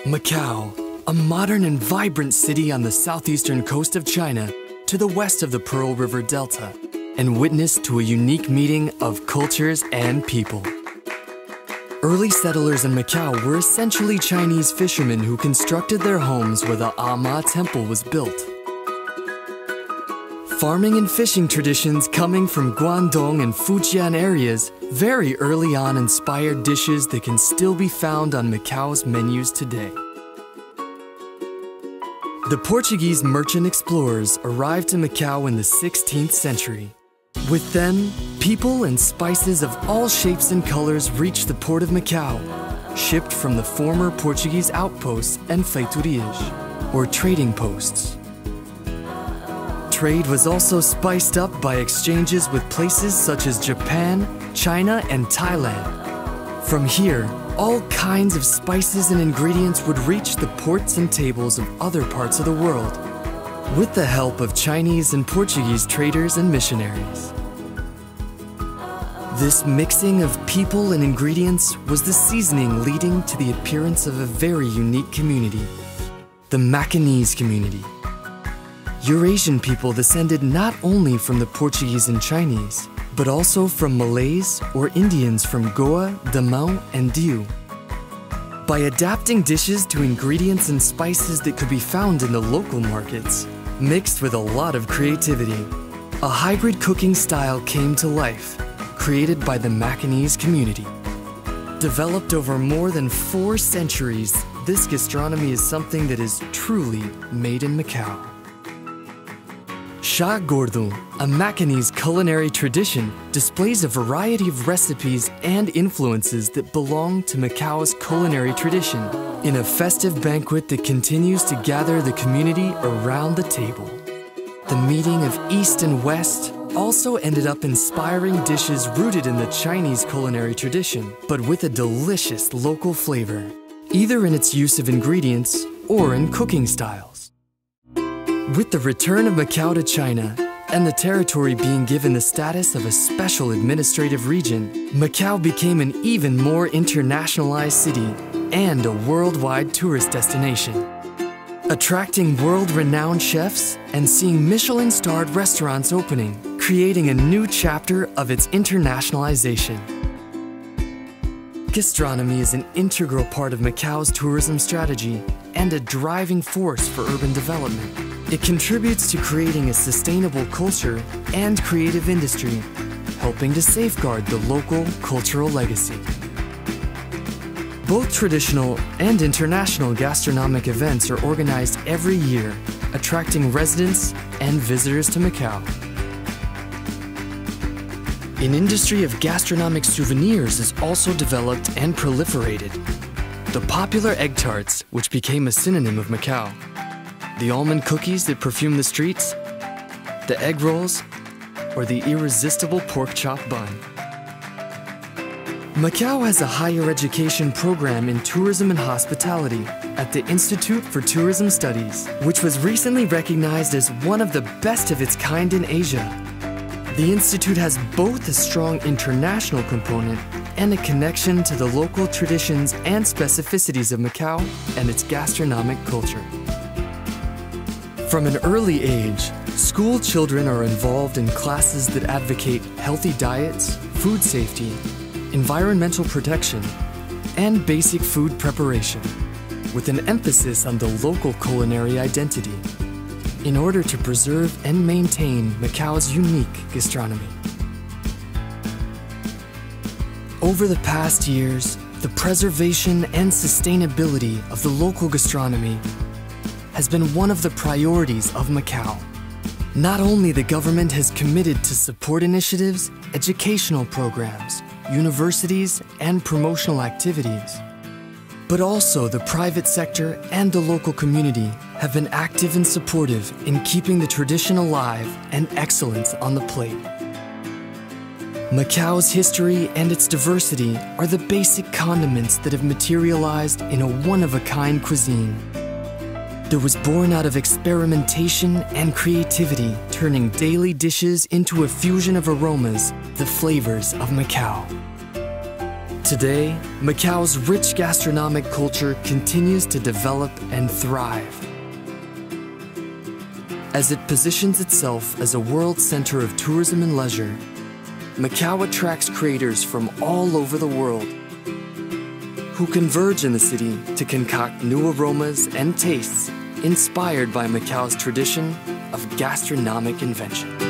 Macao, a modern and vibrant city on the southeastern coast of China to the west of the Pearl River Delta, and witness to a unique meeting of cultures and people. Early settlers in Macao were essentially Chinese fishermen who constructed their homes where the Ama Temple was built. Farming and fishing traditions coming from Guangdong and Fujian areas very early on inspired dishes that can still be found on Macao's menus today. The Portuguese merchant explorers arrived to Macao in the 16th century. With them, people and spices of all shapes and colors reached the port of Macao, shipped from the former Portuguese outposts and feitorias, or trading posts. Trade was also spiced up by exchanges with places such as Japan, China, and Thailand. From here, all kinds of spices and ingredients would reach the ports and tables of other parts of the world, with the help of Chinese and Portuguese traders and missionaries. This mixing of people and ingredients was the seasoning leading to the appearance of a very unique community, the Macanese community. Eurasian people descended not only from the Portuguese and Chinese, but also from Malays or Indians from Goa, Damau, and Diu. By adapting dishes to ingredients and spices that could be found in the local markets, mixed with a lot of creativity, a hybrid cooking style came to life, created by the Macanese community. Developed over more than 4 centuries, this gastronomy is something that is truly made in Macao. Sha Gordu, a Macanese culinary tradition, displays a variety of recipes and influences that belong to Macao's culinary tradition in a festive banquet that continues to gather the community around the table. The meeting of East and West also ended up inspiring dishes rooted in the Chinese culinary tradition, but with a delicious local flavor, either in its use of ingredients or in cooking styles. With the return of Macao to China, and the territory being given the status of a special administrative region, Macao became an even more internationalized city and a worldwide tourist destination, attracting world-renowned chefs and seeing Michelin-starred restaurants opening, creating a new chapter of its internationalization. Gastronomy is an integral part of Macao's tourism strategy and a driving force for urban development. It contributes to creating a sustainable culture and creative industry, helping to safeguard the local cultural legacy. Both traditional and international gastronomic events are organized every year, attracting residents and visitors to Macao. An industry of gastronomic souvenirs is also developed and proliferated. The popular egg tarts, which became a synonym of Macao, the almond cookies that perfume the streets, the egg rolls, or the irresistible pork chop bun. Macao has a higher education program in tourism and hospitality at the Institute for Tourism Studies, which was recently recognized as one of the best of its kind in Asia. The Institute has both a strong international component and a connection to the local traditions and specificities of Macao and its gastronomic culture. From an early age, school children are involved in classes that advocate healthy diets, food safety, environmental protection, and basic food preparation, with an emphasis on the local culinary identity, in order to preserve and maintain Macao's unique gastronomy. Over the past years, the preservation and sustainability of the local gastronomy has been one of the priorities of Macao. Not only the government has committed to support initiatives, educational programs, universities, and promotional activities, but also the private sector and the local community have been active and supportive in keeping the tradition alive and excellence on the plate. Macao's history and its diversity are the basic condiments that have materialized in a one-of-a-kind cuisine that was born out of experimentation and creativity, turning daily dishes into a fusion of aromas, the flavors of Macao. Today, Macao's rich gastronomic culture continues to develop and thrive. As it positions itself as a world center of tourism and leisure, Macao attracts creators from all over the world who converge in the city to concoct new aromas and tastes inspired by Macao's tradition of gastronomic invention.